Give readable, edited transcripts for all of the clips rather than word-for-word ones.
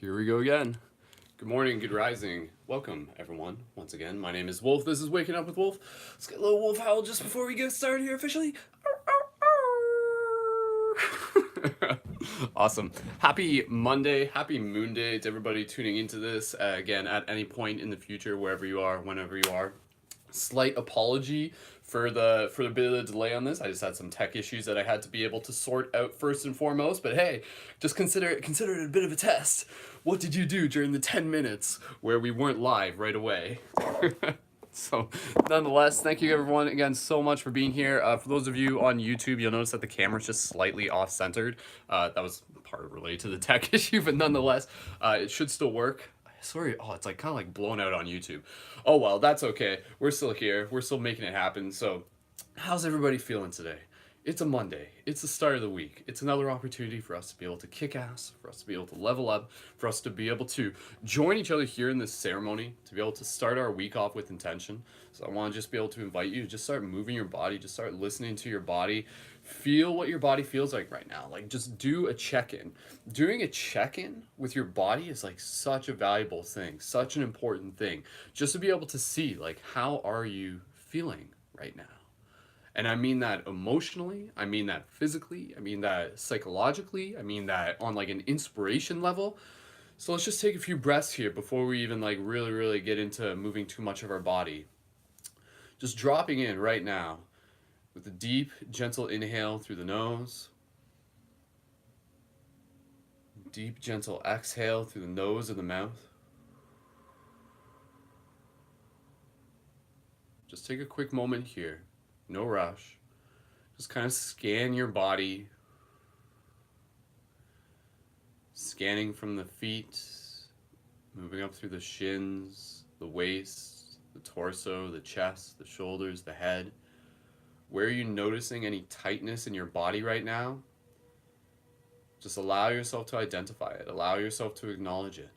Here we go again. Good morning, good rising. Welcome, everyone. Once again, my name is Wolf. This is Waking Up with Wolf. Let's get a little wolf howl just before we get started here officially. Awesome. Happy Monday, happy Moon Day to everybody tuning into this. Again, at any point in the future, wherever you are, whenever you are. Slight apology for the bit of the delay on this. I just had some tech issues that I had to be able to sort out first and foremost. But hey, just consider it a bit of a test. What did you do during the 10 minutes where we weren't live right away? So, nonetheless, thank you everyone again so much for being here. For those of you on YouTube, you'll notice that the camera's just slightly off-centered. That was part related to the tech issue, but nonetheless, it should still work. Sorry, it's like kind of like blown out on YouTube. Oh well, that's okay. We're still here. We're still making it happen. So, how's everybody feeling today? It's a Monday. It's the start of the week. It's another opportunity for us to be able to kick ass, for us to be able to level up, for us to be able to join each other here in this ceremony, to be able to start our week off with intention. So I want to just be able to invite you to just start moving your body, just start listening to your body, feel what your body feels like right now. Like just do a check-in. Doing a check-in with your body is like such a valuable thing, such an important thing. Just to be able to see like how are you feeling right now? And I mean that emotionally, I mean that physically, I mean that psychologically, I mean that on like an inspiration level. So let's just take a few breaths here before we even like really get into moving too much of our body. Just dropping in right now with a deep, gentle inhale through the nose. Deep, gentle exhale through the nose and the mouth. Just take a quick moment here. No rush. Just kind of scan your body. Scanning from the feet, moving up through the shins, the waist, the torso, the chest, the shoulders, the head. Where are you noticing any tightness in your body right now? Just allow yourself to identify it. Allow yourself to acknowledge it.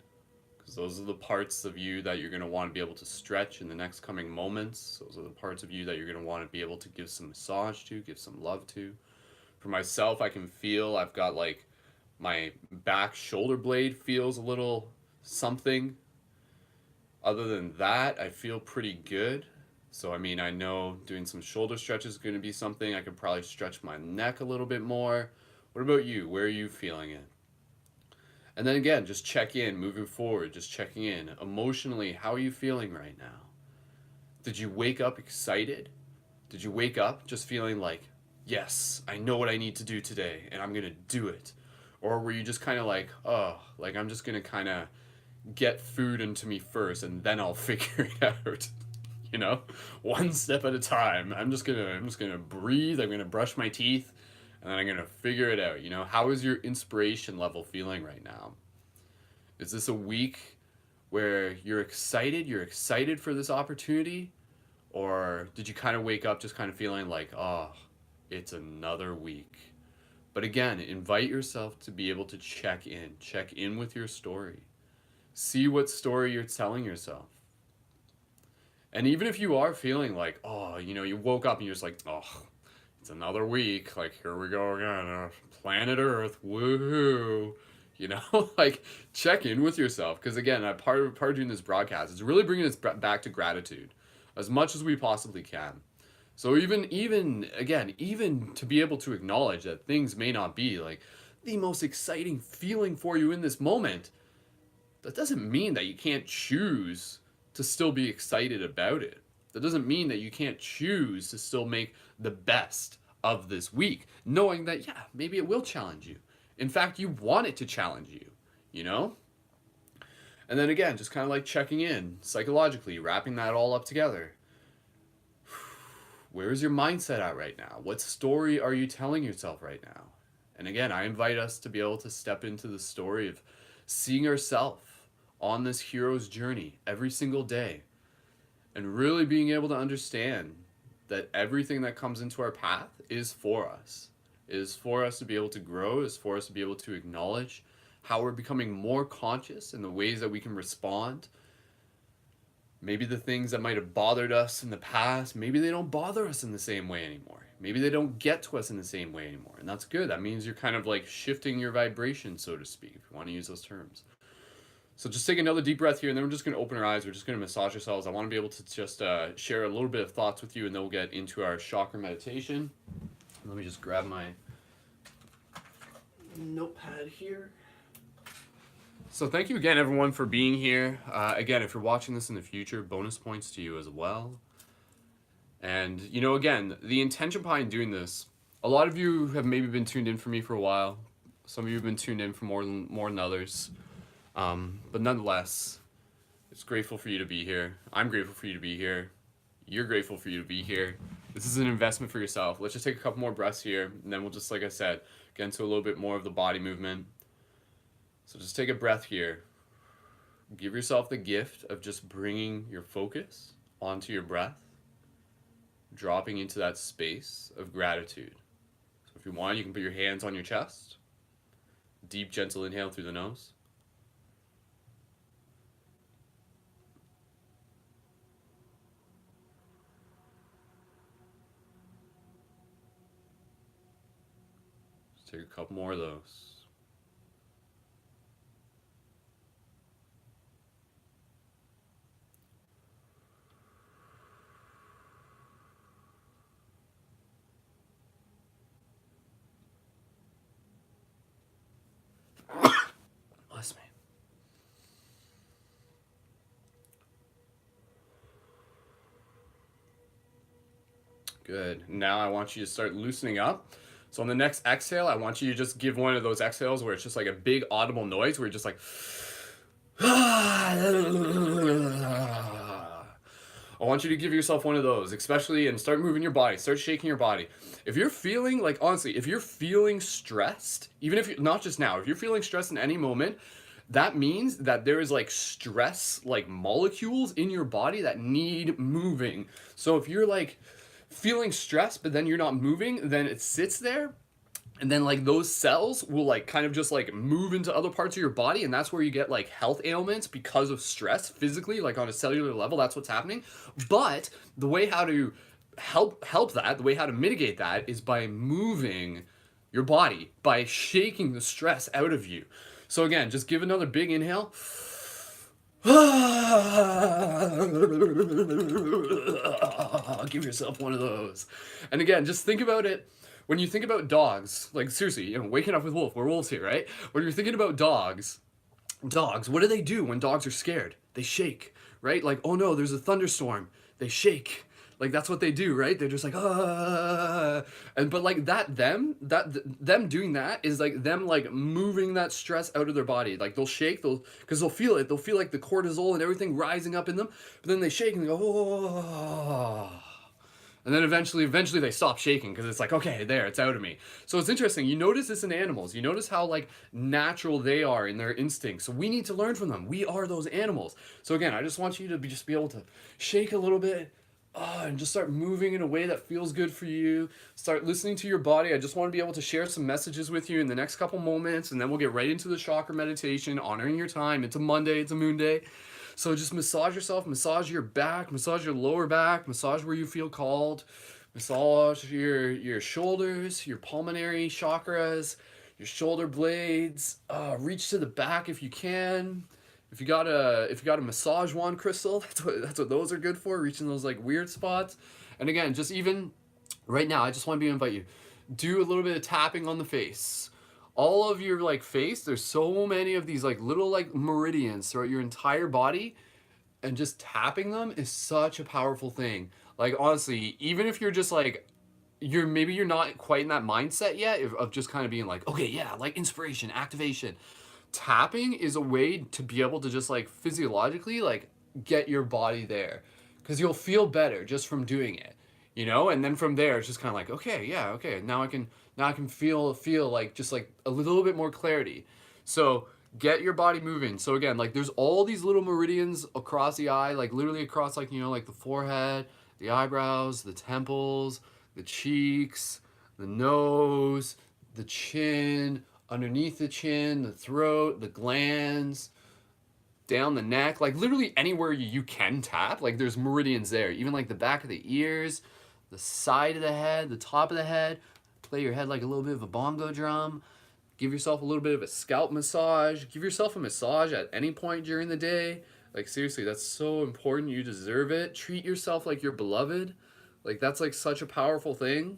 Because those are the parts of you that you're going to want to be able to stretch in the next coming moments. Those are the parts of you that you're going to want to be able to give some massage to, give some love to. For myself, I can feel I've got like my back shoulder blade feels a little something. Other than that, I feel pretty good. So, I mean, I know doing some shoulder stretches is going to be something. I could probably stretch my neck a little bit more. What about you? Where are you feeling it? And then again, just check in, moving forward, just checking in. Emotionally, how are you feeling right now? Did you wake up excited? Did you wake up just feeling like, yes, I know what I need to do today, and I'm going to do it? Or were you just kind of like, oh, like I'm just going to kind of get food into me first, and then I'll figure it out? You know, one step at a time. I'm just gonna breathe. I'm gonna brush my teeth, and then I'm gonna figure it out. You know, how is your inspiration level feeling right now? Is this a week where you're excited? You're excited for this opportunity, or did you kind of wake up just kind of feeling like, oh, it's another week? But again, invite yourself to be able to check in with your story, see what story you're telling yourself. And even if you are feeling like, oh, you know, you woke up and you're just like, oh, it's another week. Like, here we go again. Planet Earth. Woohoo. You know, like, check in with yourself. Because, again, part of doing this broadcast is really bringing us back to gratitude as much as we possibly can. So even to be able to acknowledge that things may not be, like, the most exciting feeling for you in this moment, that doesn't mean that you can't choose to still be excited about it. That doesn't mean that you can't choose to still make the best of this week, knowing that, yeah, maybe it will challenge you. In fact, you want it to challenge you, you know? And then again, just kind of like checking in psychologically, wrapping that all up together. Where is your mindset at right now? What story are you telling yourself right now? And again, I invite us to be able to step into the story of seeing ourselves on this hero's journey every single day, and really being able to understand that everything that comes into our path is for us. It is for us to be able to grow, it is for us to be able to acknowledge how we're becoming more conscious in the ways that we can respond. Maybe the things that might have bothered us in the past, maybe they don't bother us in the same way anymore. Maybe they don't get to us in the same way anymore. And that's good. That means you're kind of like shifting your vibration, so to speak, if you want to use those terms. So just take another deep breath here, and then we're just going to open our eyes. We're just going to massage ourselves. I want to be able to just share a little bit of thoughts with you, and then we'll get into our chakra meditation. Let me just grab my notepad here. So thank you again, everyone, for being here. Again, if you're watching this in the future, bonus points to you as well. And, you know, again, the intention behind doing this, a lot of you have maybe been tuned in for me for a while. Some of you have been tuned in for more than others. But nonetheless, it's grateful for you to be here. I'm grateful for you to be here. You're grateful for you to be here. This is an investment for yourself. Let's just take a couple more breaths here, and then we'll just, like I said, get into a little bit more of the body movement. So just take a breath here. Give yourself the gift of just bringing your focus onto your breath, dropping into that space of gratitude. So if you want, you can put your hands on your chest. Deep, gentle inhale through the nose. Just take a couple more of those. Bless me. Good. Now I want you to start loosening up. So on the next exhale, I want you to just give one of those exhales where it's just like a big audible noise where you're just like I want you to give yourself one of those, especially, and start moving your body, start shaking your body. If you're feeling, like, honestly, if you're feeling stressed, even if you're not just now, if you're feeling stressed in any moment, that means that there is like stress, like molecules in your body that need moving. So if you're like feeling stressed, but then you're not moving, then it sits there. And then like those cells will like kind of just like move into other parts of your body, and that's where you get like health ailments because of stress physically, like on a cellular level. That's what's happening. But the way how to help that, the way how to mitigate that is by moving your body, by shaking the stress out of you. So again, just give another big inhale. Give yourself one of those. And again, just think about it. When you think about dogs, like seriously, you know, waking up with wolf, we're wolves here, right? When you're thinking about dogs, what do they do when dogs are scared? They shake, right? Like, oh no, there's a thunderstorm. They shake. Like that's what they do, right? They're just like and but like them doing that is like them like moving that stress out of their body. Like they'll shake, because they'll feel it. They'll feel like the cortisol and everything rising up in them. But then they shake and they go oh. And then eventually they stop shaking because it's like, okay, there, it's out of me. So it's interesting. You notice this in animals. You notice how like natural they are in their instincts. So we need to learn from them. We are those animals. So again, I just want you to just be able to shake a little bit and just start moving in a way that feels good for you. Start listening to your body. I just want to be able to share some messages with you in the next couple moments, and then we'll get right into the chakra meditation, honoring your time. It's a Monday. It's a moon day. So just massage yourself, massage your back, massage your lower back, massage where you feel called, massage your shoulders, your pulmonary chakras, your shoulder blades. Reach to the back if you can. If you got a massage wand crystal, that's what those are good for, reaching those like weird spots. And again, just even right now, I just want to invite you, do a little bit of tapping on the face. All of your like face, there's so many of these like little like meridians throughout your entire body, and just tapping them is such a powerful thing. Like honestly, even if you're just like you're not quite in that mindset yet of just kind of being like, okay, yeah, like inspiration, activation. Tapping is a way to be able to just like physiologically like get your body there, because you'll feel better just from doing it, you know. And then from there it's just kind of like, okay, yeah, okay, now I can feel like just like a little bit more clarity. So get your body moving. So again, like there's all these little meridians across the eye, like literally across, like, you know, like the forehead, the eyebrows, the temples, the cheeks, the nose, the chin, underneath the chin, the throat, the glands, down the neck, like literally anywhere you can tap, like there's meridians there. Even like the back of the ears, the side of the head, the top of the head. Play your head like a little bit of a bongo drum. Give yourself a little bit of a scalp massage. Give yourself a massage at any point during the day. Like, seriously, that's so important. You deserve it. Treat yourself like you're beloved. Like, that's like such a powerful thing.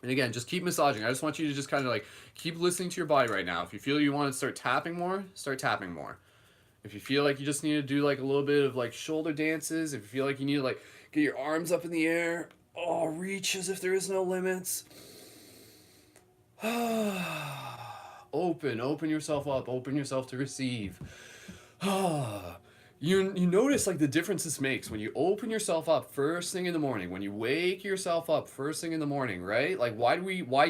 And again, just keep massaging. I just want you to just kind of like keep listening to your body right now. If you feel you want to start tapping more, start tapping more. If you feel like you just need to do like a little bit of like shoulder dances, if you feel like you need to like get your arms up in the air, oh, reach as if there is no limits. Open yourself up, open yourself to receive. You notice like the difference this makes when you open yourself up first thing in the morning, when you wake yourself up first thing in the morning, right? Like why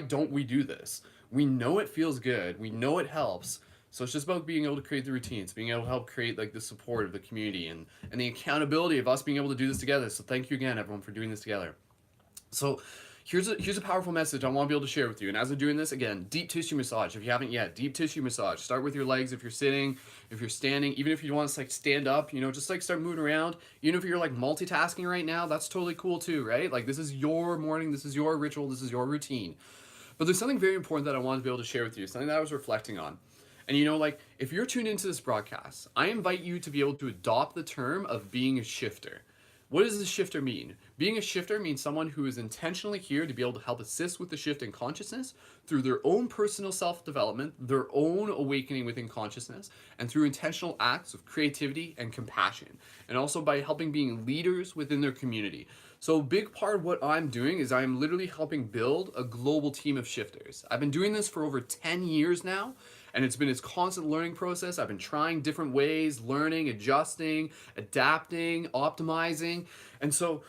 don't we do this? We know it feels good, we know it helps. So it's just about being able to create the routines, being able to help create like the support of the community and the accountability of us being able to do this together. So thank you again everyone for doing this together. So here's a powerful message I want to be able to share with you. And as I'm doing this, again, deep tissue massage. If you haven't yet, deep tissue massage. Start with your legs if you're sitting, if you're standing, even if you want to like stand up, just like start moving around. Even if you're like multitasking right now, that's totally cool too, right? Like this is your morning, this is your ritual, this is your routine. But there's something very important that I wanted to be able to share with you, something that I was reflecting on. And like if you're tuned into this broadcast, I invite you to be able to adopt the term of being a shifter. What does a shifter mean? Being a shifter means someone who is intentionally here to be able to help assist with the shift in consciousness through their own personal self-development, their own awakening within consciousness, and through intentional acts of creativity and compassion, and also by helping being leaders within their community. So a big part of what I'm doing is I'm literally helping build a global team of shifters. I've been doing this for over 10 years now, and it's been this constant learning process. I've been trying different ways, learning, adjusting, adapting, optimizing. And so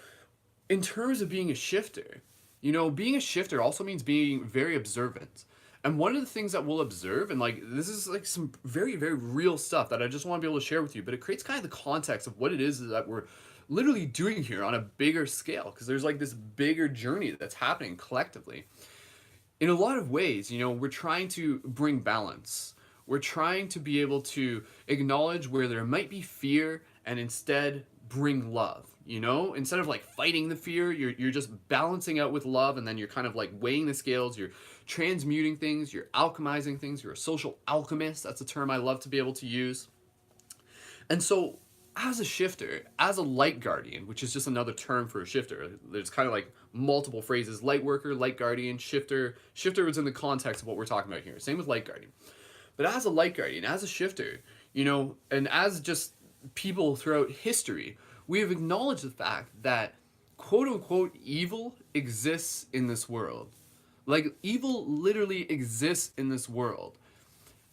in terms of being a shifter, being a shifter also means being very observant. And one of the things that we'll observe, and like this is like some very, very real stuff that I just want to be able to share with you, but it creates kind of the context of what it is that we're literally doing here on a bigger scale, because there's like this bigger journey that's happening collectively. In a lot of ways, we're trying to bring balance. We're trying to be able to acknowledge where there might be fear and instead bring love. Instead of like fighting the fear, you're just balancing out with love, and then you're kind of like weighing the scales, you're transmuting things, you're alchemizing things, you're a social alchemist. That's a term I love to be able to use. And so as a shifter, as a light guardian, which is just another term for a shifter, there's kind of like multiple phrases: light worker, light guardian, shifter. Shifter is in the context of what we're talking about here. Same with light guardian. But as a light guardian, as a shifter, and as just people throughout history, we have acknowledged the fact that quote unquote evil exists in this world. Like evil literally exists in this world.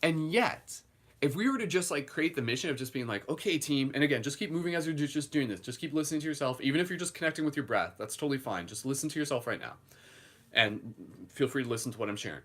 And yet, if we were to just like create the mission of just being like, okay, team, and again, just keep moving as you're just doing this. Just keep listening to yourself. Even if you're just connecting with your breath, that's totally fine. Just listen to yourself right now. And feel free to listen to what I'm sharing.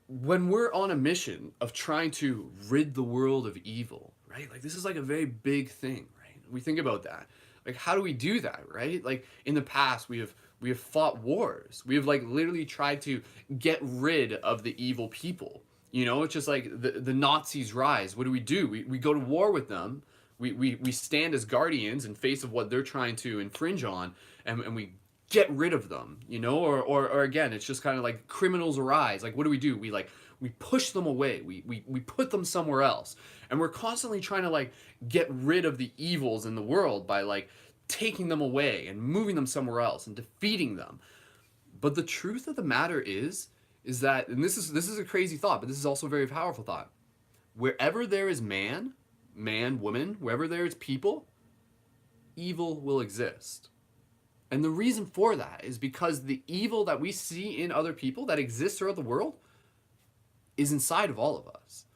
When we're on a mission of trying to rid the world of evil, right? Like this is like a very big thing, right? We think about that. Like how do we do that, right? Like in the past we have fought wars. We have like literally tried to get rid of the evil people. It's just like the Nazis rise. What do? We go to war with them. We stand as guardians in face of what they're trying to infringe on, and we get rid of them, or again, it's just kind of like criminals arise. Like, what do? We push them away. We put them somewhere else. And we're constantly trying to like get rid of the evils in the world by like taking them away and moving them somewhere else and defeating them. But the truth of the matter is that, and this is a crazy thought, but this is also a very powerful thought. Wherever there is man, woman, wherever there is people, evil will exist. And the reason for that is because the evil that we see in other people that exists throughout the world is inside of all of us.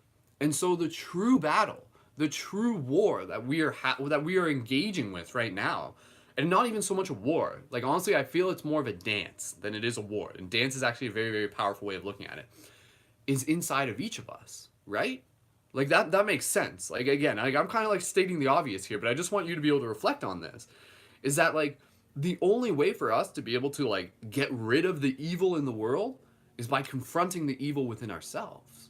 And so the true battle, the true war that we are engaging with right now, and not even so much a war. Like honestly, I feel it's more of a dance than it is a war. And dance is actually a very, very powerful way of looking at it. Is inside of each of us, right? Like that makes sense. Like again, I'm kind of like stating the obvious here, but I just want you to be able to reflect on this. Is that like the only way for us to be able to like get rid of the evil in the world is by confronting the evil within ourselves.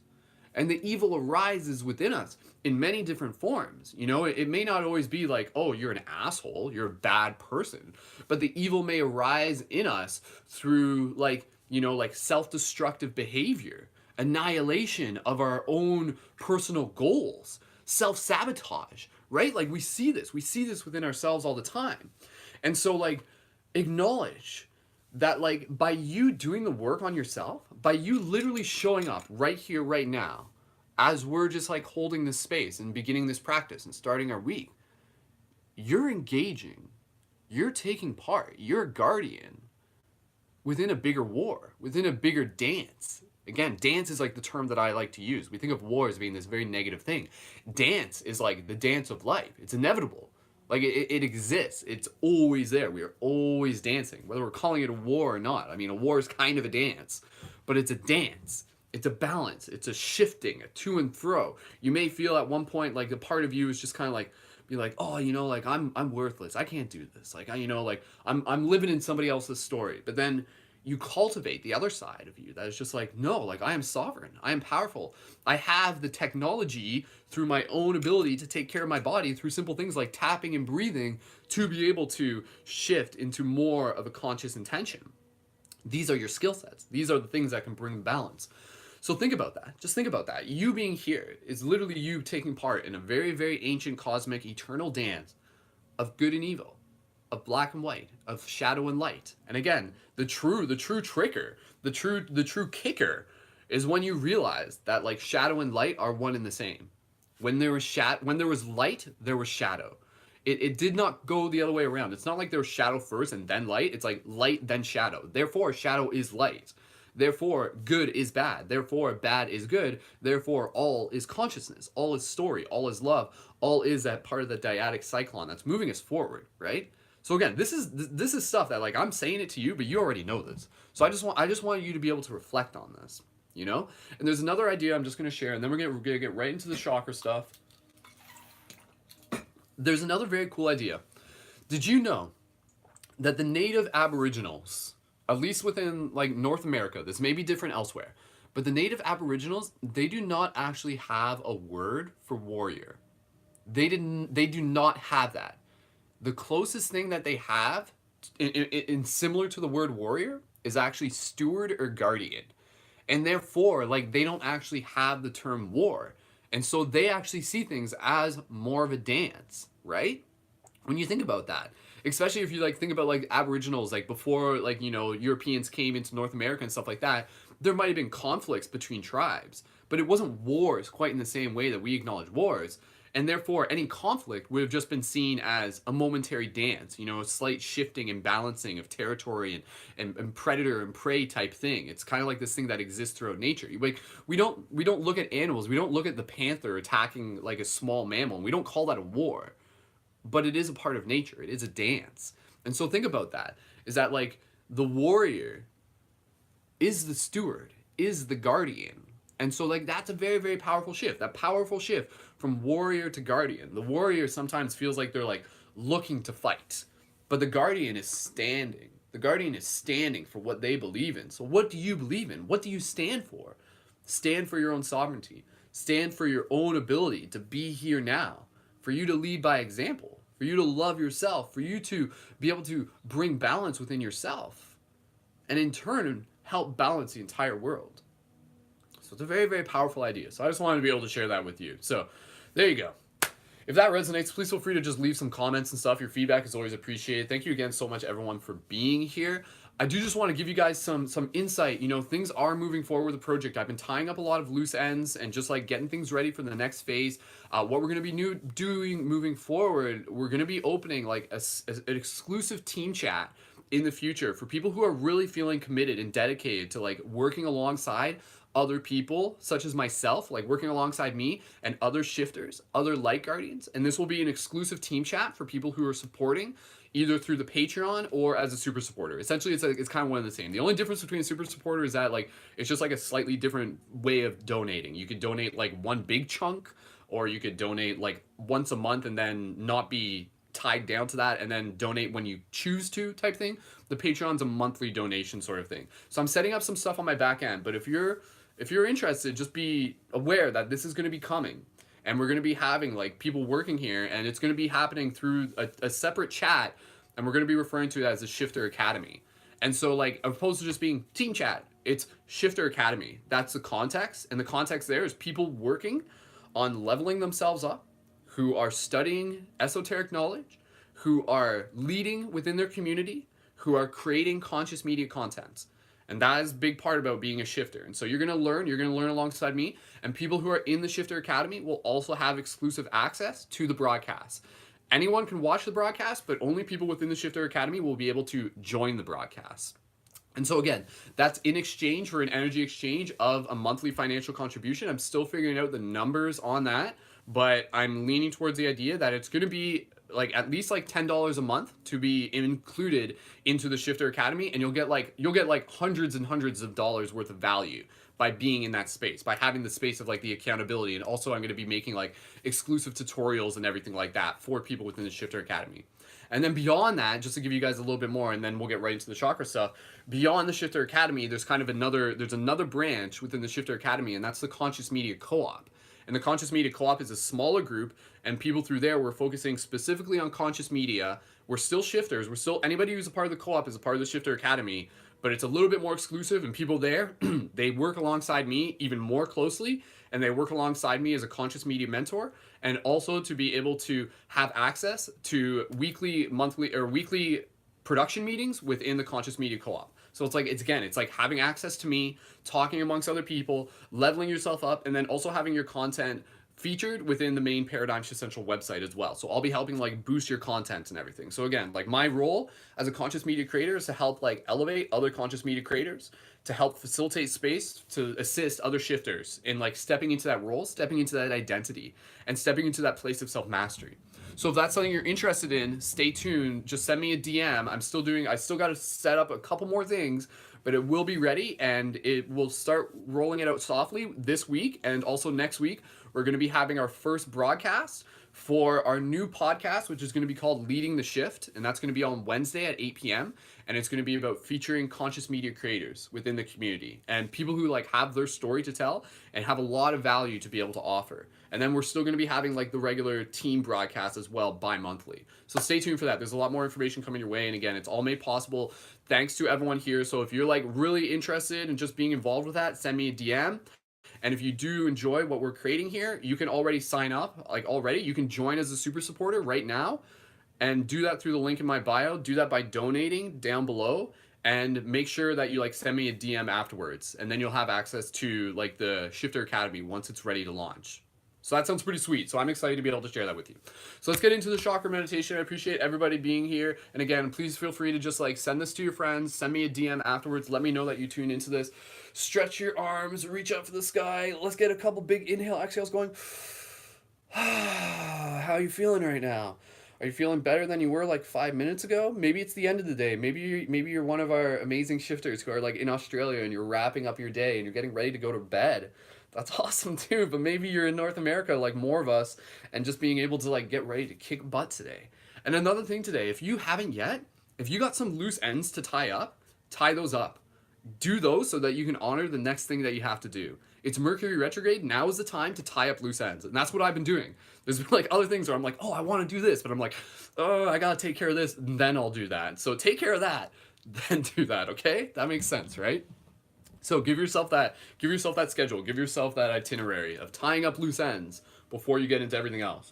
And the evil arises within us in many different forms. It may not always be like, oh, you're an asshole, you're a bad person. But the evil may arise in us through like self-destructive behavior. annihilation of our own personal goals, self-sabotage, right? Like we see this within ourselves all the time. And so like acknowledge that like by you doing the work on yourself, by you literally showing up right here right now, as we're just like holding this space and beginning this practice and starting our week, you're engaging, you're taking part, you're a guardian within a bigger war, within a bigger dance. Again, dance is like the term that I like to use. We think of war as being this very negative thing. Dance is like the dance of life. It's inevitable. Like it exists. It's always there. We are always dancing, whether we're calling it a war or not. I mean, a war is kind of a dance, but it's a dance. It's a balance. It's a shifting, a to and fro. You may feel at one point like a part of you is just kind of like, be like, oh, you know, like I'm worthless. I can't do this. Like I'm living in somebody else's story. But then you cultivate the other side of you that is just like, no, like I am sovereign. I am powerful. I have the technology through my own ability to take care of my body through simple things like tapping and breathing to be able to shift into more of a conscious intention. These are your skill sets. These are the things that can bring balance. So think about that. Just think about that. You being here is literally you taking part in a very, very ancient, cosmic, eternal dance of good and evil, of black and white, of shadow and light. And again, the true trigger, the true kicker is when you realize that like shadow and light are one and the same. When there was light, there was shadow. It did not go the other way around. It's not like there was shadow first and then light. It's like light then shadow. Therefore, shadow is light. Therefore, good is bad. Therefore, bad is good. Therefore, all is consciousness. All is story. All is love. All is that part of the dyadic cyclone that's moving us forward, right? So again, this is stuff that like I'm saying it to you, but you already know this. So I just want you to be able to reflect on this, you know? And there's another idea I'm just going to share, and then we're going to get right into the chakra stuff. There's another very cool idea. Did you know that the native aboriginals, at least within like North America, this may be different elsewhere, but the native aboriginals, they do not actually have a word for warrior. They do not have that. The closest thing that they have in similar to the word warrior is actually steward or guardian. And therefore, like they don't actually have the term war. And so they actually see things as more of a dance, right? When you think about that, especially if you like think about like aboriginals, like before like, you know, Europeans came into North America and stuff like that, there might have been conflicts between tribes, but it wasn't wars quite in the same way that we acknowledge wars. And therefore, any conflict would have just been seen as a momentary dance, you know, a slight shifting and balancing of territory and predator and prey type thing. It's kind of like this thing that exists throughout nature. Like we don't look at animals. We don't look at the panther attacking like a small mammal. And we don't call that a war, but it is a part of nature. It is a dance. And so think about that. Is that like the warrior is the steward, is the guardian. And so like that's a very, very powerful shift. That powerful shift from warrior to guardian. The warrior sometimes feels like they're like looking to fight, but the guardian is standing. The guardian is standing for what they believe in. So what do you believe in? What do you stand for? Stand for your own sovereignty. Stand for your own ability to be here now, for you to lead by example, for you to love yourself, for you to be able to bring balance within yourself, and in turn help balance the entire world. So it's a very, very powerful idea. So I just wanted to be able to share that with you. So there you go. If that resonates, please feel free to just leave some comments and stuff. Your feedback is always appreciated. Thank you again so much, everyone, for being here. I do just want to give you guys some insight. You know, things are moving forward with the project. I've been tying up a lot of loose ends and just like getting things ready for the next phase. What we're going to be doing moving forward, we're going to be opening like an exclusive team chat in the future for people who are really feeling committed and dedicated to like working alongside other people such as myself, like working alongside me and other shifters, other light guardians. And this will be an exclusive team chat for people who are supporting either through the Patreon or as a super supporter. Essentially, it's kind of one and the same. The only difference between a super supporter is that like it's just like a slightly different way of donating. You could donate like one big chunk, or you could donate like once a month and then not be tied down to that and then donate when you choose to type thing. The Patreon's a monthly donation sort of thing. So I'm setting up some stuff on my back end, but if you're interested, just be aware that this is going to be coming, and we're going to be having like people working here, and it's going to be happening through a separate chat, and we're going to be referring to it as the Shifter Academy. And so like opposed to just being team chat, It's Shifter Academy. That's the context. And the context there is people working on leveling themselves up, who are studying esoteric knowledge, who are leading within their community, who are creating conscious media content. And that is a big part about being a shifter. And so you're going to learn alongside me. And people who are in the Shifter Academy will also have exclusive access to the broadcast. Anyone can watch the broadcast, but only people within the Shifter Academy will be able to join the broadcast. And so again, that's in exchange for an energy exchange of a monthly financial contribution. I'm still figuring out the numbers on that, but I'm leaning towards the idea that it's going to be like at least like $10 a month to be included into the Shifter Academy, and you'll get like hundreds and hundreds of dollars worth of value by being in that space, by having the space of like the accountability. And also I'm going to be making like exclusive tutorials and everything like that for people within the Shifter Academy. And then beyond that, just to give you guys a little bit more, and then we'll get right into the chakra stuff. Beyond the Shifter Academy, there's another branch within the Shifter Academy, and that's the Conscious Media Co-op. And the Conscious Media Co-op is a smaller group, and people through there, we're focusing specifically on conscious media. We're still shifters. Anybody who's a part of the co-op is a part of the Shifter Academy, but it's a little bit more exclusive, and people there, they work alongside me even more closely, and they work alongside me as a conscious media mentor, and also to be able to have access to weekly, monthly, or weekly production meetings within the Conscious Media Co-op. So it's like having access to me, talking amongst other people, leveling yourself up, and then also having your content featured within the main Paradigm Shift Central website as well. So I'll be helping like boost your content and everything. So again, like my role as a conscious media creator is to help like elevate other conscious media creators, to help facilitate space to assist other shifters in like stepping into that role, stepping into that identity, and stepping into that place of self-mastery. So if that's something you're interested in, stay tuned. Just send me a DM. I still got to set up a couple more things, but it will be ready, and it will start rolling it out softly this week. And also next week, we're going to be having our first broadcast for our new podcast, which is going to be called Leading the Shift. And that's going to be on Wednesday at 8 p.m. And it's going to be about featuring conscious media creators within the community and people who like have their story to tell and have a lot of value to be able to offer. And then we're still going to be having like the regular team broadcast as well bi-monthly. So stay tuned for that. There's a lot more information coming your way. And again, it's all made possible thanks to everyone here. So if you're like really interested in just being involved with that, send me a DM. And if you do enjoy what we're creating here, you can already sign up. You can join as a super supporter right now and do that through the link in my bio. Do that by donating down below, and make sure that you like send me a DM afterwards, and then you'll have access to like the Shifter Academy once it's ready to launch. So that sounds pretty sweet. So I'm excited to be able to share that with you. So let's get into the chakra meditation. I appreciate everybody being here. And again, please feel free to just like send this to your friends, send me a DM afterwards. Let me know that you tuned into this. Stretch your arms, reach up for the sky. Let's get a couple big inhale, exhales going. How are you feeling right now? Are you feeling better than you were like 5 minutes ago? Maybe it's the end of the day. Maybe you're one of our amazing shifters who are like in Australia and you're wrapping up your day and you're getting ready to go to bed. That's awesome too. But maybe you're in North America like more of us and just being able to like get ready to kick butt today. And another thing today, if you haven't yet, if you got some loose ends to tie up, tie those up. Do those so that you can honor the next thing that you have to do. It's Mercury retrograde. Now is the time to tie up loose ends. And that's what I've been doing. There's been like other things where I'm like, oh, I want to do this, but I'm like, oh, I got to take care of this, and then I'll do that. So take care of that, then do that, okay? That makes sense, right? So give yourself that schedule. Give yourself that itinerary of tying up loose ends before you get into everything else.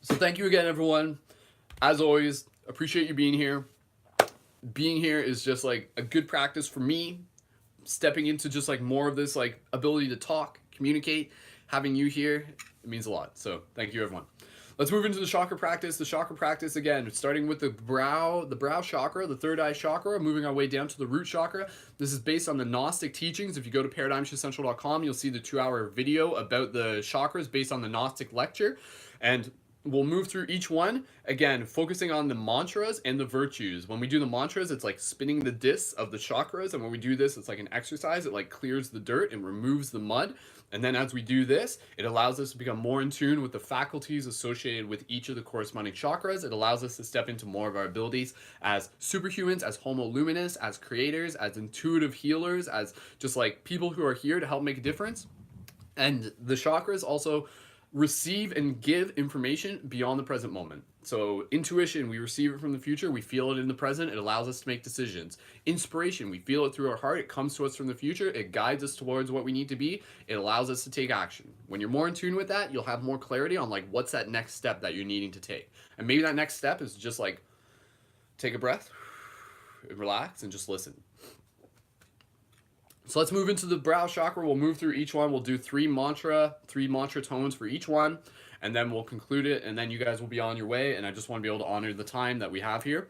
So thank you again, everyone. As always, appreciate you being here. Being here is just like a good practice for me, stepping into just like more of this like ability to talk, communicate. Having you here, it means a lot. So thank you, everyone. Let's move into the chakra practice. The chakra practice, again, starting with the brow chakra, the third eye chakra, moving our way down to the root chakra. This is based on the Gnostic teachings. If you go to ParadigmShiftCentral.com, you'll see the 2-hour video about the chakras based on the Gnostic lecture. And we'll move through each one, again, focusing on the mantras and the virtues. When we do the mantras, it's like spinning the discs of the chakras. And when we do this, it's like an exercise. It like clears the dirt and removes the mud. And then as we do this, it allows us to become more in tune with the faculties associated with each of the corresponding chakras. It allows us to step into more of our abilities as superhumans, as homo luminous, as creators, as intuitive healers, as just like people who are here to help make a difference. And the chakras also receive and give information beyond the present moment. So, intuition, we receive it from the future, we feel it in the present, it allows us to make decisions. Inspiration, we feel it through our heart, it comes to us from the future, it guides us towards what we need to be, it allows us to take action. When you're more in tune with that, you'll have more clarity on like what's that next step that you're needing to take. And maybe that next step is just like take a breath, relax, and just listen. So let's move into the brow chakra. We'll move through each one. We'll do three mantra tones for each one, and then we'll conclude it, and then you guys will be on your way, and I just want to be able to honor the time that we have here.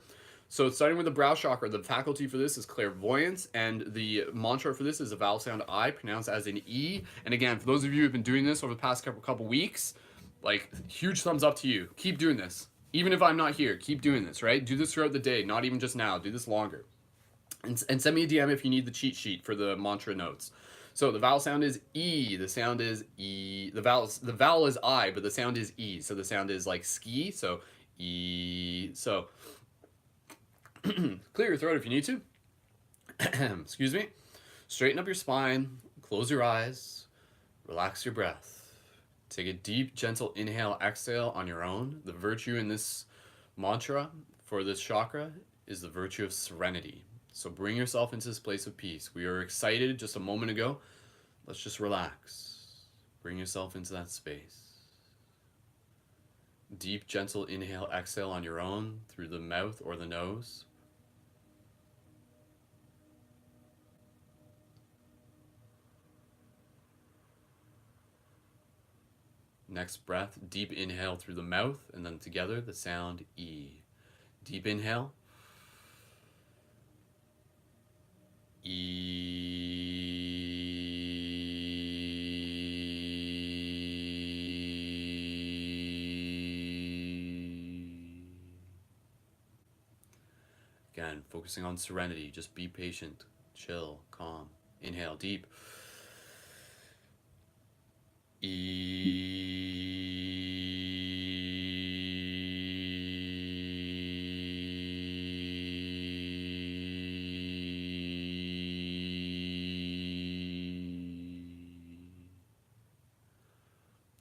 So starting with the brow chakra, the faculty for this is clairvoyance, and the mantra for this is a vowel sound I, pronounced as an E. And again, for those of you who have been doing this over the past couple weeks, like, huge thumbs up to you. Keep doing this. Even if I'm not here, keep doing this, right? Do this throughout the day, not even just now. Do this longer. And send me a DM if you need the cheat sheet for the mantra notes. So the vowel sound is E. The sound is E. The vowel is I, but the sound is E. So the sound is like ski. So E. So clear your throat if you need to. Excuse me. Straighten up your spine. Close your eyes. Relax your breath. Take a deep, gentle inhale, exhale on your own. The virtue in this mantra for this chakra is the virtue of serenity. So bring yourself into this place of peace. We were excited just a moment ago. Let's just relax. Bring yourself into that space. Deep, gentle inhale, exhale on your own through the mouth or the nose. Next breath, deep inhale through the mouth, and then together the sound E. Deep inhale. Again, focusing on serenity. Just be patient, chill, calm. Inhale deep.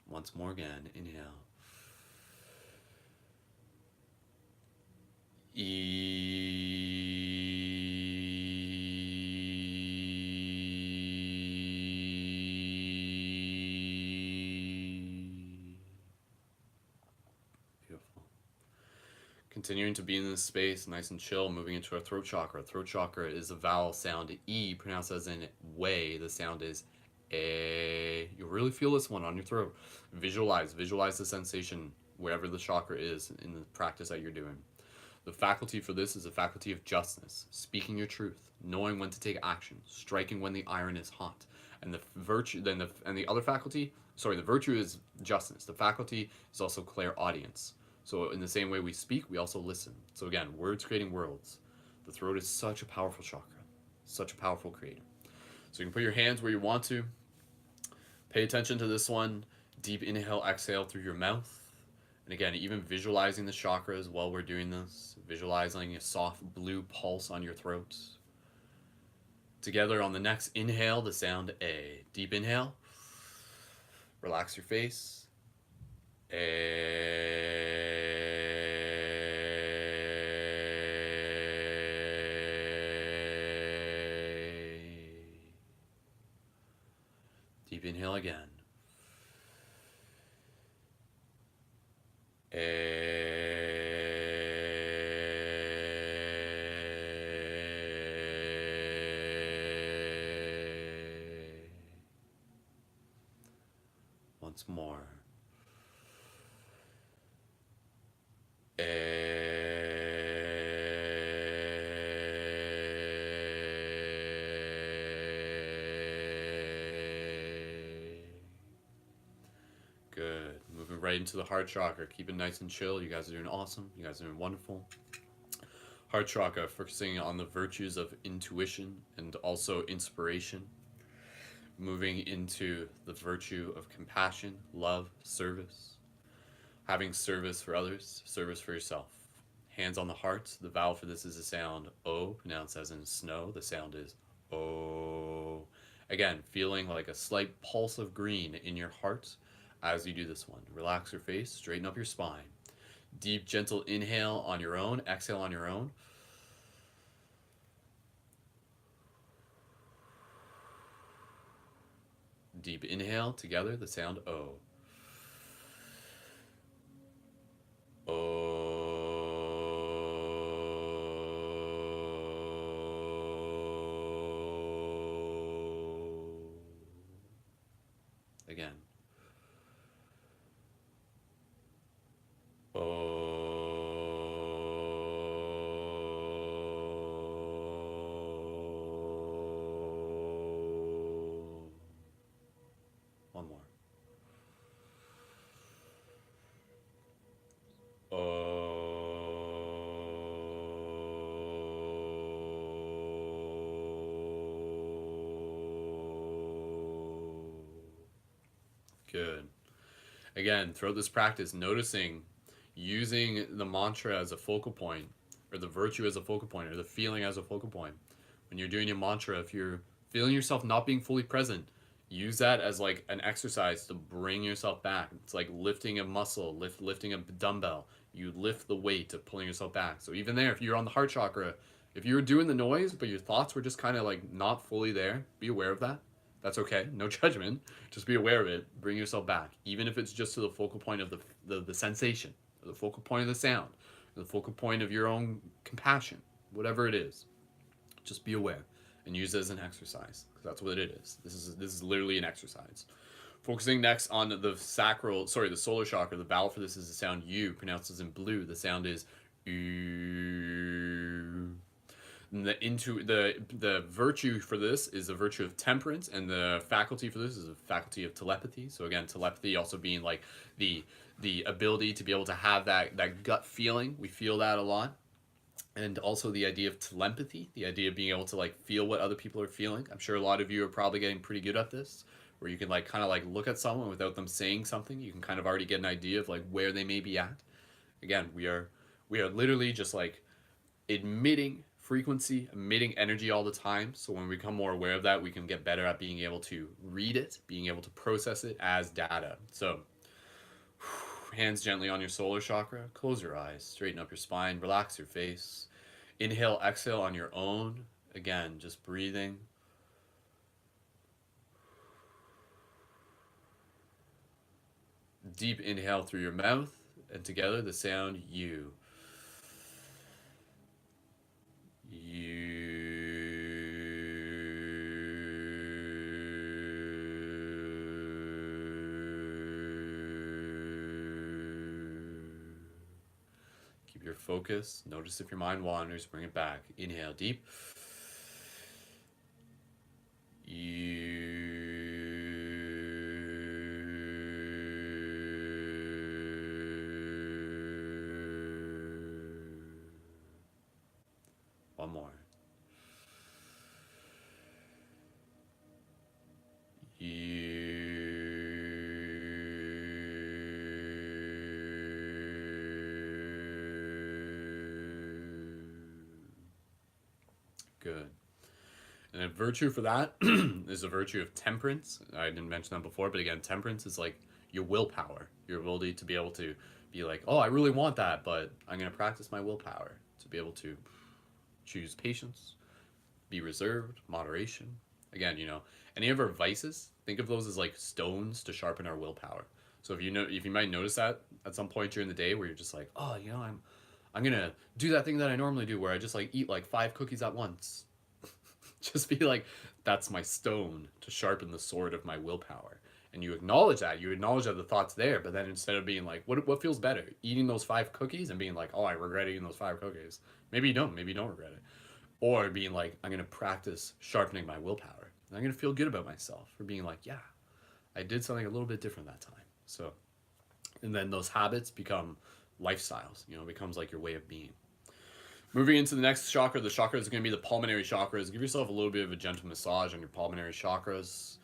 Once more again, inhale. Beautiful. Continuing to be in this space, nice and chill, moving into our throat chakra. Throat chakra is a vowel sound E, pronounced as in way. The sound is A. You'll really feel this one on your throat. Visualize the sensation wherever the chakra is in the practice that you're doing. The faculty for this is a faculty of justness, speaking your truth, knowing when to take action, striking when the iron is hot. And the virtue, and the other faculty, the virtue is justness. The faculty is also clairaudience. So in the same way we speak, we also listen. So again, words creating worlds. The throat is such a powerful chakra, such a powerful creator. So you can put your hands where you want to. Pay attention to this one. Deep inhale, exhale through your mouth. And again, even visualizing the chakras while we're doing this. Visualizing a soft blue pulse on your throat. Together on the next inhale, the sound A. Deep inhale. Relax your face. Deep inhale again. Once more. Good. Moving right into the heart chakra. Keep it nice and chill. You guys are doing awesome. You guys are doing wonderful. Heart chakra, focusing on the virtues of intuition and also inspiration. Moving into the virtue of compassion, love, service. Having service for others, service for yourself. Hands on the heart. The vowel for this is the sound O, pronounced as in snow. The sound is O. Again, feeling like a slight pulse of green in your heart as you do this one. Relax your face, straighten up your spine. Deep, gentle inhale on your own, exhale on your own. Deep inhale together, the sound O. Again. One more. Good. Again, throughout this practice, noticing using the mantra as a focal point, or the virtue as a focal point, or the feeling as a focal point. When you're doing your mantra, if you're feeling yourself not being fully present, use that as like an exercise to bring yourself back. It's like lifting a muscle, lifting a dumbbell. You lift the weight of pulling yourself back. So even there, if you're on the heart chakra, if you were doing the noise, but your thoughts were just kind of like not fully there, be aware of that. That's okay. No judgment. Just be aware of it. Bring yourself back, even if it's just to the focal point of the sensation, or the focal point of the sound, or the focal point of your own compassion, whatever it is. Just be aware and use it as an exercise, because that's what it is. This is literally an exercise. Focusing next on the solar chakra. The vowel for this is the sound U, pronounced as in blue. The sound is U. The virtue for this is the virtue of temperance, and the faculty for this is a faculty of telepathy. So again, telepathy also being like the ability to be able to have that gut feeling. We feel that a lot. And also the idea of telepathy, the idea of being able to like feel what other people are feeling. I'm sure a lot of you are probably getting pretty good at this, where you can like kind of like look at someone without them saying something. You can kind of already get an idea of like where they may be at. Again, we are literally just like emitting frequency, emitting energy all the time. So when we become more aware of that, we can get better at being able to read it, being able to process it as data. So hands gently on your solar chakra, close your eyes, straighten up your spine, relax your face. Inhale, exhale on your own. Again, just breathing. Deep inhale through your mouth, and together the sound U. Keep your focus. Notice if your mind wanders, bring it back. Inhale deep. One more. Good. And a virtue for that is a virtue of temperance. I didn't mention that before, but again, temperance is like your willpower, your ability to be able to be like, oh, I really want that, but I'm going to practice my willpower to be able to choose patience, be reserved, moderation. Again, any of our vices, think of those as like stones to sharpen our willpower. So if you might notice that at some point during the day where you're just like, oh, I'm gonna do that thing that I normally do where I just like eat like 5 cookies at once. Just be like, that's my stone to sharpen the sword of my willpower. And you acknowledge that. You acknowledge that the thought's there, but then instead of being like, what feels better? Eating those 5 cookies and being like, oh, I regret eating those 5 cookies. Maybe you don't regret it. Or being like, I'm going to practice sharpening my willpower. And I'm going to feel good about myself for being like, yeah, I did something a little bit different that time. So, and then those habits become lifestyles, it becomes like your way of being. Moving into the next chakra, the chakra is going to be the pulmonary chakras. Give yourself a little bit of a gentle massage on your pulmonary chakras.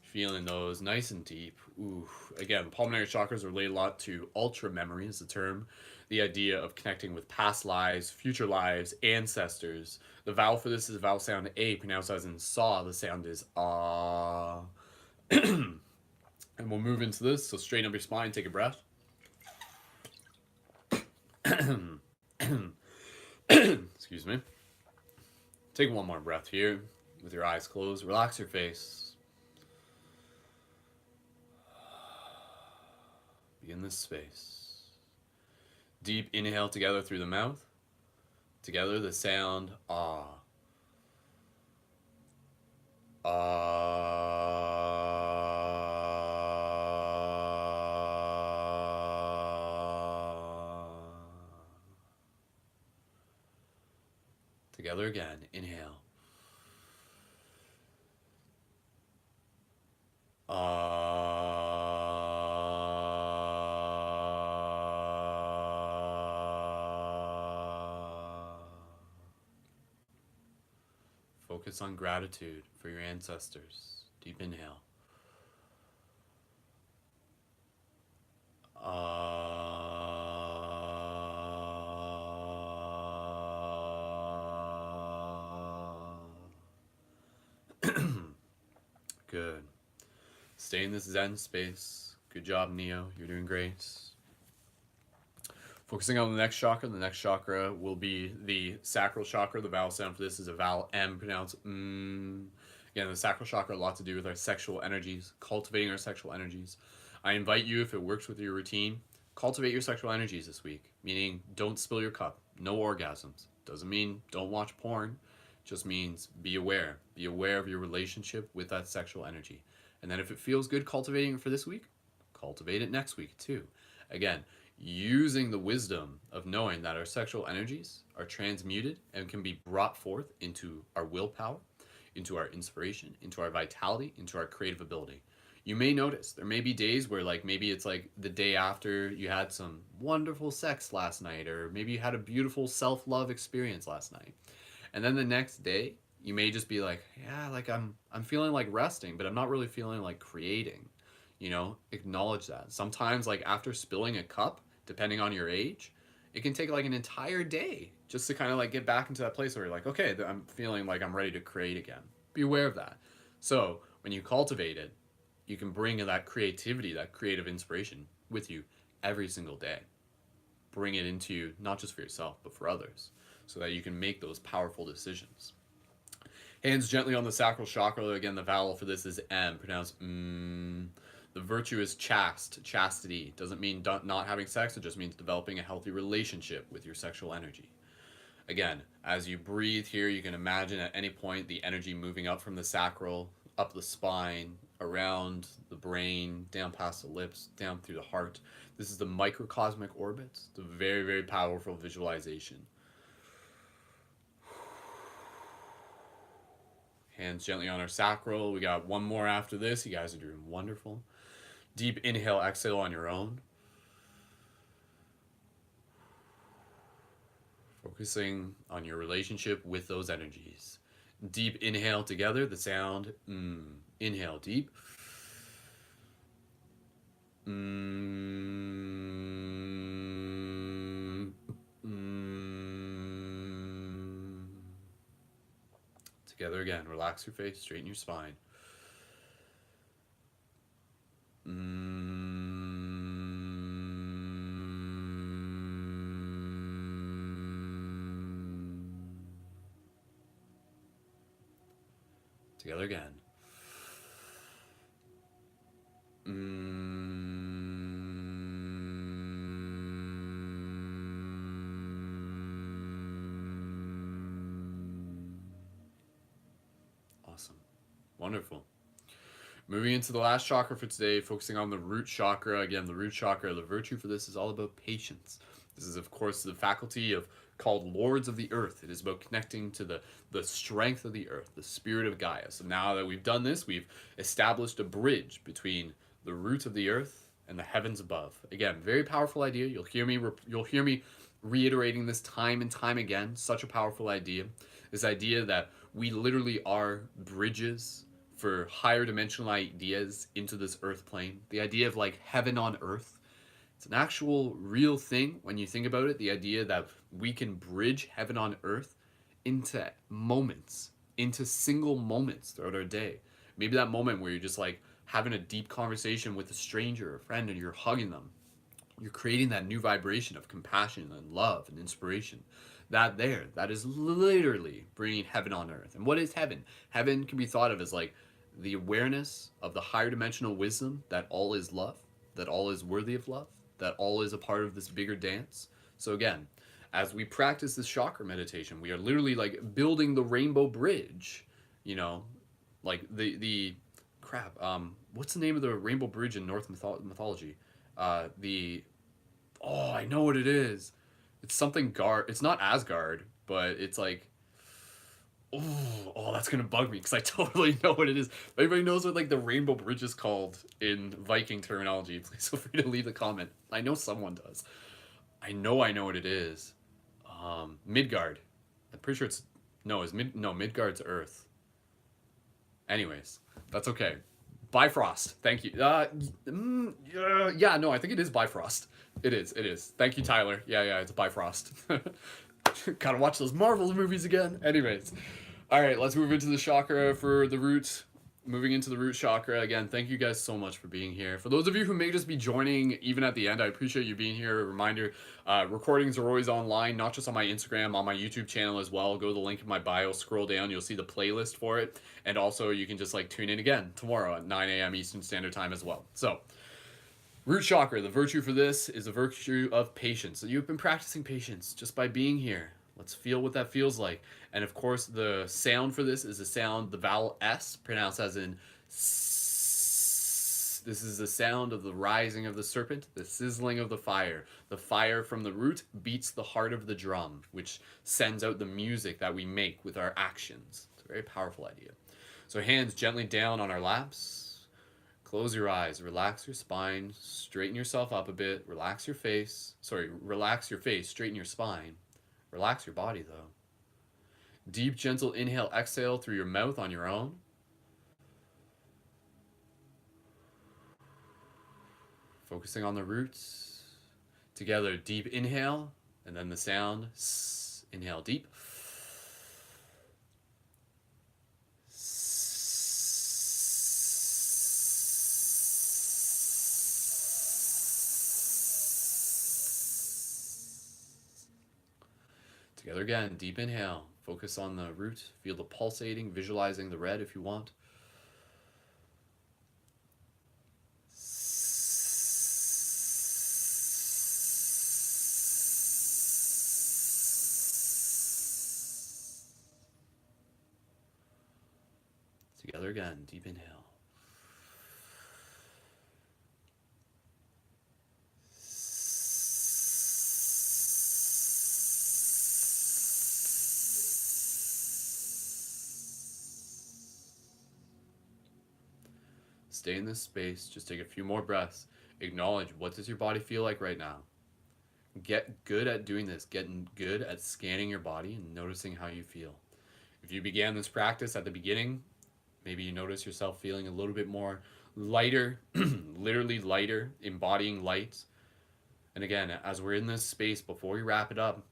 Feeling those nice and deep. Ooh. Again, pulmonary chakras relate a lot to ultra memory is the term. The idea of connecting with past lives, future lives, ancestors. The vowel for this is the vowel sound A, pronounced as in saw. The sound is ah. And we'll move into this. So straighten up your spine, take a breath. Excuse me. Take one more breath here with your eyes closed. Relax your face. Be in this space. Deep inhale together through the mouth. Together the sound ah. Together again. Inhale. Focus on gratitude for your ancestors. Deep inhale. Good. Stay in this Zen space. Good job, Neo. You're doing great. Focusing on the next chakra. The next chakra will be the sacral chakra. The vowel sound for this is a vowel M, pronounced mm. Again, the sacral chakra, a lot to do with our sexual energies, cultivating our sexual energies. I invite you, if it works with your routine, cultivate your sexual energies this week, meaning don't spill your cup, no orgasms. Doesn't mean don't watch porn, just means be aware. Be aware of your relationship with that sexual energy. And then if it feels good cultivating it for this week, cultivate it next week too. Again, using the wisdom of knowing that our sexual energies are transmuted and can be brought forth into our willpower, into our inspiration, into our vitality, into our creative ability. You may notice there may be days where like maybe it's like the day after you had some wonderful sex last night, or maybe you had a beautiful self-love experience last night. And then the next day you may just be like, yeah, like I'm feeling like resting, but I'm not really feeling like creating. You know, acknowledge that. Sometimes like after spilling a cup, depending on your age, it can take like an entire day just to kind of like get back into that place where you're like, okay, I'm feeling like I'm ready to create again. Be aware of that. So when you cultivate it, you can bring that creativity, that creative inspiration with you every single day. Bring it into you, not just for yourself, but for others, so that you can make those powerful decisions. Hands gently on the sacral chakra. Again, the vowel for this is M, pronounced mm. The virtue is chaste, chastity. Doesn't mean not having sex, it just means developing a healthy relationship with your sexual energy. Again, as you breathe here, you can imagine at any point the energy moving up from the sacral, up the spine, around the brain, down past the lips, down through the heart. This is the microcosmic orbit. It's a very, very powerful visualization. Hands gently on our sacral. We got one more after this. You guys are doing wonderful. Deep inhale, exhale on your own. Focusing on your relationship with those energies. Deep inhale together, the sound mm. Inhale deep. Mm. Mm. Together again. Relax your face, straighten your spine. Together again. Awesome. Wonderful. Moving into the last chakra for today, focusing on the root chakra. Again, the root chakra, the virtue for this is all about patience. This is, of course, the faculty of called Lords of the Earth. It is about connecting to the strength of the earth, the spirit of Gaia. So now that we've done this, we've established a bridge between the root of the earth and the heavens above. Again, very powerful idea. You'll hear me reiterating this time and time again. Such a powerful idea. This idea that we literally are bridges for higher dimensional ideas into this earth plane. The idea of like heaven on earth. It's an actual real thing when you think about it. The idea that we can bridge heaven on earth into moments, into single moments throughout our day. Maybe that moment where you're just like having a deep conversation with a stranger, a friend, and you're hugging them. You're creating that new vibration of compassion and love and inspiration. That is literally bringing heaven on earth. And what is heaven? Heaven can be thought of as like the awareness of the higher dimensional wisdom that all is love, that all is worthy of love, that all is a part of this bigger dance. So again, as we practice this chakra meditation, we are literally like building the rainbow bridge, you know, like the crap. What's the name of the rainbow bridge in Norse mythology? The Oh, I know what it is. It's something Guard. It's not Asgard, but it's like, oh, that's gonna bug me because I totally know what it is. If anybody knows what like the Rainbow Bridge is called in Viking terminology, please feel free to leave a comment. I know someone does. I know what it is. Midgard. I'm pretty sure it's no. Is mid no Midgard's Earth. Anyways, that's okay. Bifrost. Thank you. Yeah, no, I think it is Bifrost. It is. It is. Thank you, Tyler. Yeah, it's Bifrost. Gotta watch those Marvel movies again. Anyways, all right, let's move into the chakra for the root. Moving into the root chakra again. Thank you guys so much for being here. For those of you who may just be joining even at the end, I appreciate you being here. A reminder: recordings are always online, not just on my Instagram, on my YouTube channel as well. Go to the link in my bio, scroll down, you'll see the playlist for it, and also you can just like tune in again tomorrow at 9 a.m. Eastern Standard Time as well. So. Root chakra, the virtue for this is a virtue of patience. So you've been practicing patience just by being here. Let's feel what that feels like. And of course, the sound for this is the sound, the vowel S, pronounced as in S. This is the sound of the rising of the serpent, the sizzling of the fire. The fire from the root beats the heart of the drum, which sends out the music that we make with our actions. It's a very powerful idea. So hands gently down on our laps. Close your eyes, relax your spine, straighten yourself up a bit, relax your face. Relax your face, straighten your spine. Relax your body though. Deep, gentle inhale, exhale through your mouth on your own. Focusing on the roots. Together, deep inhale, and then the sound. Inhale deep. Together again, deep inhale. Focus on the root. Feel the pulsating, visualizing the red if you want. Together again, deep inhale. Stay in this space. Just take a few more breaths. Acknowledge, what does your body feel like right now? Get good at doing this. Getting good at scanning your body and noticing how you feel. If you began this practice at the beginning, maybe you notice yourself feeling a little bit more lighter, literally lighter, embodying light. And again, as we're in this space, before we wrap it up,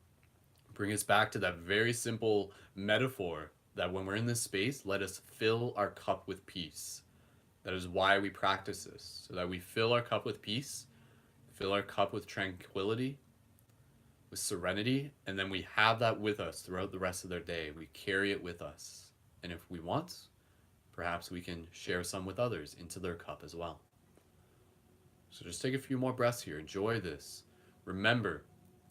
bring us back to that very simple metaphor that when we're in this space, let us fill our cup with peace. That is why we practice this, so that we fill our cup with peace, fill our cup with tranquility, with serenity, and then we have that with us throughout the rest of their day. We carry it with us. And if we want, perhaps we can share some with others into their cup as well. So just take a few more breaths here. Enjoy this. Remember,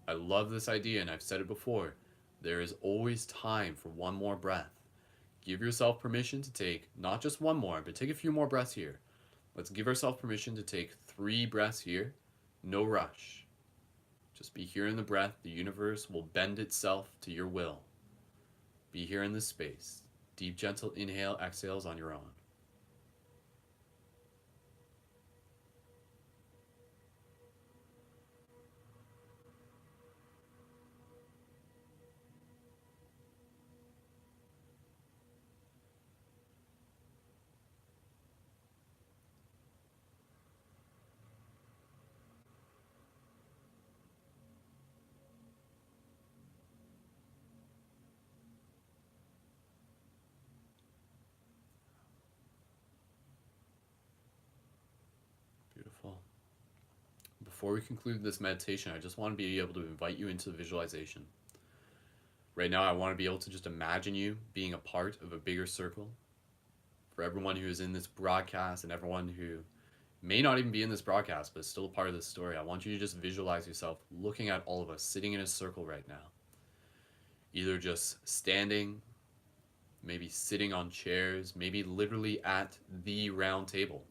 I love this idea, and I've said it before. There is always time for one more breath. Give yourself permission to take not just one more, but take a few more breaths here. Let's give ourselves permission to take 3 breaths here. No rush. Just be here in the breath. The universe will bend itself to your will. Be here in this space. Deep, gentle inhale, exhales on your own. before we conclude this meditation, I just want to be able to invite you into the visualization. Right now, I want to be able to just imagine you being a part of a bigger circle. For everyone who is in this broadcast and everyone who may not even be in this broadcast, but is still a part of this story, I want you to just visualize yourself looking at all of us sitting in a circle right now. Either just standing, maybe sitting on chairs, maybe literally at the round table,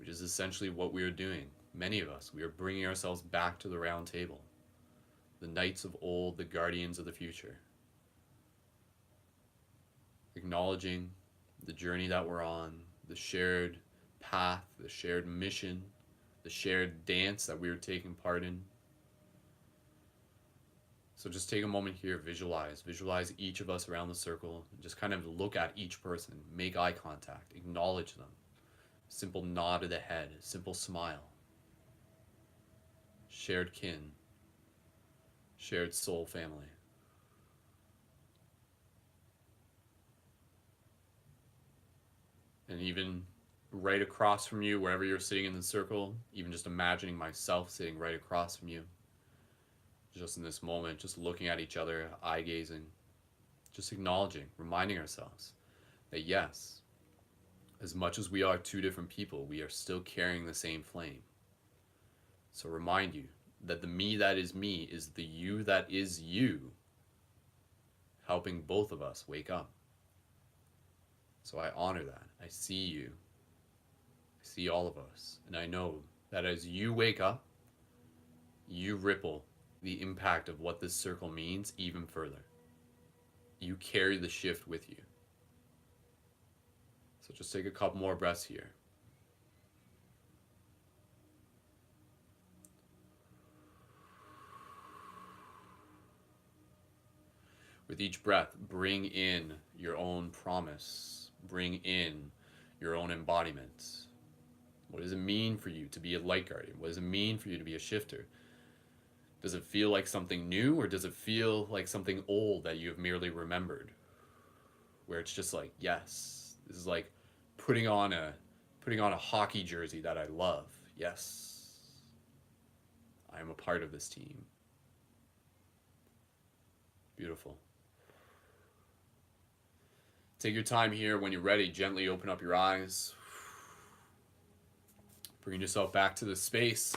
which is essentially what we are doing. Many of us, we are bringing ourselves back to the round table. The knights of old, the guardians of the future. Acknowledging the journey that we're on, the shared path, the shared mission, the shared dance that we are taking part in. So just take a moment here, visualize each of us around the circle, and just kind of look at each person, make eye contact, acknowledge them. Simple nod of the head, simple smile. Shared kin, shared soul family. And even right across from you, wherever you're sitting in the circle, even just imagining myself sitting right across from you, just in this moment, just looking at each other, eye gazing, just acknowledging, reminding ourselves that yes, as much as we are two different people, we are still carrying the same flame. So remind you that the me that is me is the you that is you, helping both of us wake up. So I honor that. I see you. I see all of us. And I know that as you wake up, you ripple the impact of what this circle means even further. You carry the shift with you. So just take a couple more breaths here. With each breath, bring in your own promise. Bring in your own embodiment. What does it mean for you to be a light guardian? What does it mean for you to be a shifter? Does it feel like something new, or does it feel like something old that you have merely remembered? Where it's just like, yes, this is like putting on a hockey jersey that I love. Yes, I am a part of this team. Beautiful. Take your time here. When you're ready, gently open up your eyes. Bring yourself back to the space.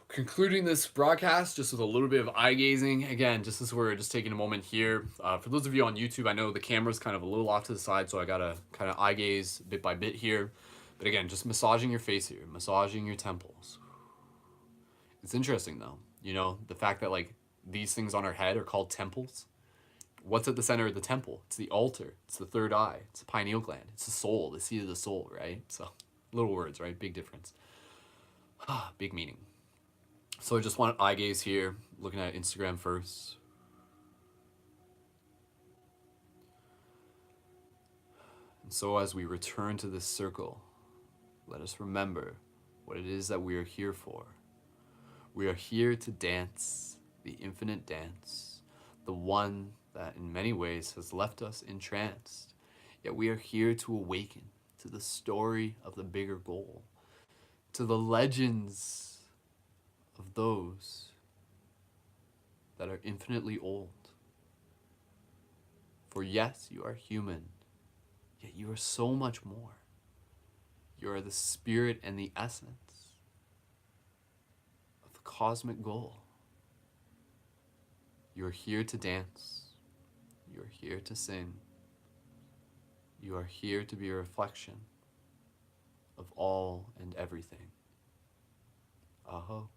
Concluding this broadcast just with a little bit of eye gazing. Again, just as we're just taking a moment here. For those of you on YouTube, I know the camera's kind of a little off to the side, so I gotta kind of eye gaze bit by bit here. But again, just massaging your face here, massaging your temples. It's interesting though, you know, the fact that like these things on our head are called temples. What's at the center of the temple? It's the altar. It's the third eye. It's the pineal gland. It's the soul, the seat of the soul, right? So little words, right? Big difference. Big meaning. So I just want eye gaze here, looking at Instagram first. And so as we return to this circle, let us remember what it is that we are here for. We are here to dance the infinite dance, the one that in many ways has left us entranced. Yet we are here to awaken to the story of the bigger goal, to the legends of those that are infinitely old. For yes, you are human, yet you are so much more. You are the spirit and the essence of the cosmic goal. You are here to dance. You are here to sing. You are here to be a reflection of all and everything. Aho.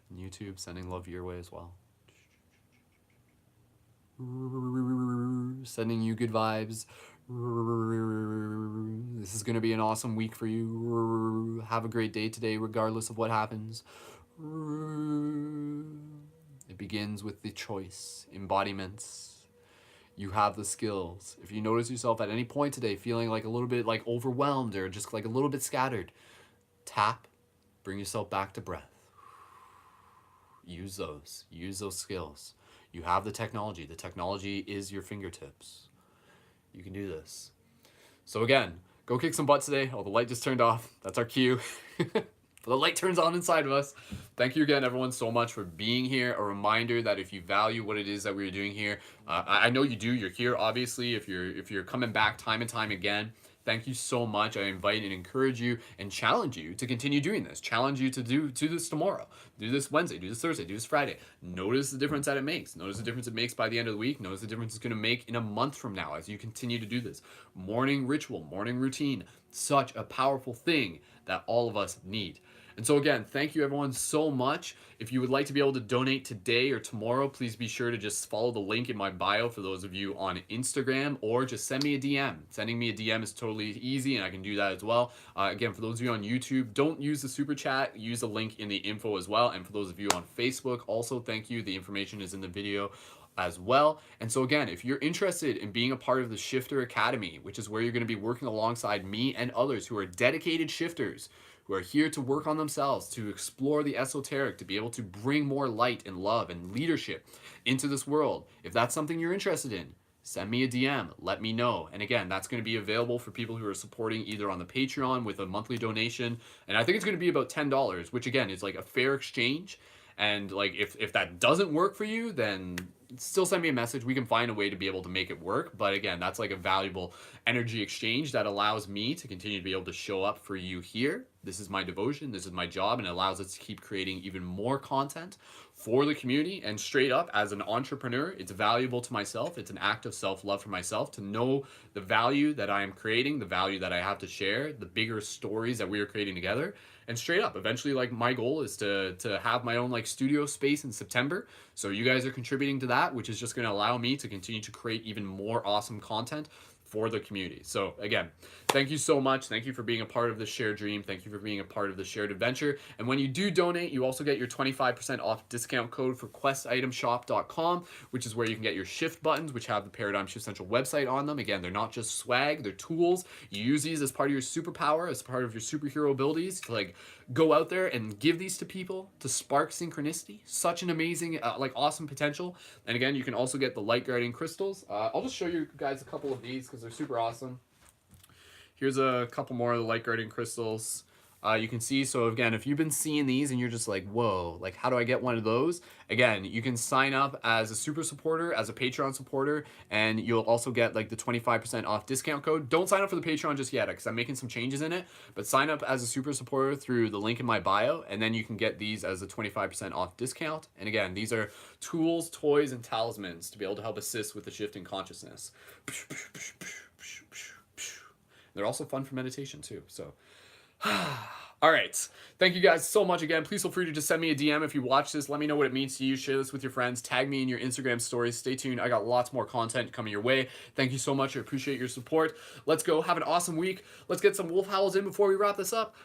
And YouTube, sending love your way as well. Sending you good vibes. This is going to be an awesome week for you. Have a great day today, regardless of what happens. It begins with the choice, embodiments. You have the skills. If you notice yourself at any point today feeling like a little bit like overwhelmed or just like a little bit scattered, tap, bring yourself back to breath. Use those skills. You have the technology. The technology is your fingertips. You can do this. So again, go kick some butt today. Oh, the light just turned off. That's our cue. the light turns on inside of us. Thank you again, everyone, so much for being here. A reminder that if you value what it is that we're doing here, I know you do. You're here, obviously. If you're coming back time and time again, thank you so much. I invite and encourage you and challenge you to continue doing this. Challenge you to do this tomorrow. Do this Wednesday. Do this Thursday. Do this Friday. Notice the difference that it makes. Notice the difference it makes by the end of the week. Notice the difference it's going to make in a month from now as you continue to do this. Morning ritual, morning routine. Such a powerful thing that all of us need. And so again, thank you everyone so much. If you would like to be able to donate today or tomorrow, please be sure to just follow the link in my bio for those of you on Instagram, or just send me a DM. Sending me a DM is totally easy, and I can do that as well. Again, for those of you on YouTube, don't use the super chat. Use the link in the info as well. And for those of you on Facebook, also thank you. The information is in the video as well. And so again, if you're interested in being a part of the Shifter Academy, which is where you're going to be working alongside me and others who are dedicated shifters, who are here to work on themselves, to explore the esoteric, to be able to bring more light and love and leadership into this world. If that's something you're interested in, send me a DM, let me know. And again, that's going to be available for people who are supporting either on the Patreon with a monthly donation. And I think it's going to be about $10, which again is like a fair exchange. And like if that doesn't work for you, then still send me a message. We can find a way to be able to make it work. But again, that's like a valuable energy exchange that allows me to continue to be able to show up for you here. This is my devotion. This is my job, and it allows us to keep creating even more content for the community. And straight up, as an entrepreneur, it's valuable to myself. It's an act of self-love for myself to know the value that I am creating, the value that I have to share, the bigger stories that we are creating together. And straight up, eventually, like, my goal is to have my own like studio space in September. So you guys are contributing to that, which is just going to allow me to continue to create even more awesome content for the community. So again, thank you so much. Thank you for being a part of the shared dream. Thank you for being a part of the shared adventure. And when you do donate, you also get your 25% off discount code for questitemshop.com, which is where you can get your shift buttons, which have the Paradigm Shift Central website on them. Again, they're not just swag, they're tools. You use these as part of your superpower, as part of your superhero abilities to like go out there and give these to people to spark synchronicity. Such an amazing, like awesome potential. And again, you can also get the light guarding crystals. I'll just show you guys a couple of these because they're super awesome. Here's a couple more of the light guarding crystals. You can see, so again, if you've been seeing these and you're just like, whoa, like how do I get one of those? Again, you can sign up as a super supporter, as a Patreon supporter, and you'll also get like the 25% off discount code. Don't sign up for the Patreon just yet because I'm making some changes in it, but sign up as a super supporter through the link in my bio, and then you can get these as a 25% off discount. And again, these are tools, toys, and talismans to be able to help assist with the shift in consciousness. They're also fun for meditation too, so. All right. Thank you guys so much again. Please feel free to just send me a DM if you watch this. Let me know what it means to you. Share this with your friends. Tag me in your Instagram stories. Stay tuned. I got lots more content coming your way. Thank you so much. I appreciate your support. Let's go. Have an awesome week. Let's get some wolf howls in before we wrap this up.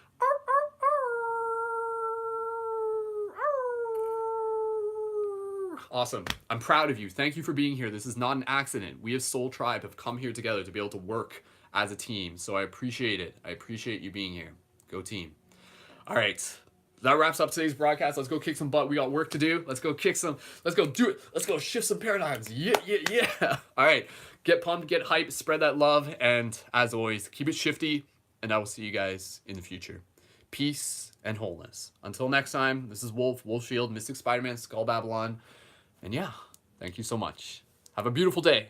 Awesome. I'm proud of you. Thank you for being here. This is not an accident. We as Soul Tribe have come here together to be able to work as a team. So I appreciate it. I appreciate you being here. Go team. All right. That wraps up today's broadcast. Let's go kick some butt. We got work to do. Let's go kick some. Let's go do it. Let's go shift some paradigms. Yeah, yeah, yeah. All right. Get pumped, get hyped, spread that love. And as always, keep it shifty. And I will see you guys in the future. Peace and wholeness. Until next time, this is Wolf, Wolf Shield, Mystic Spider-Man, Skull Babylon. And yeah, thank you so much. Have a beautiful day.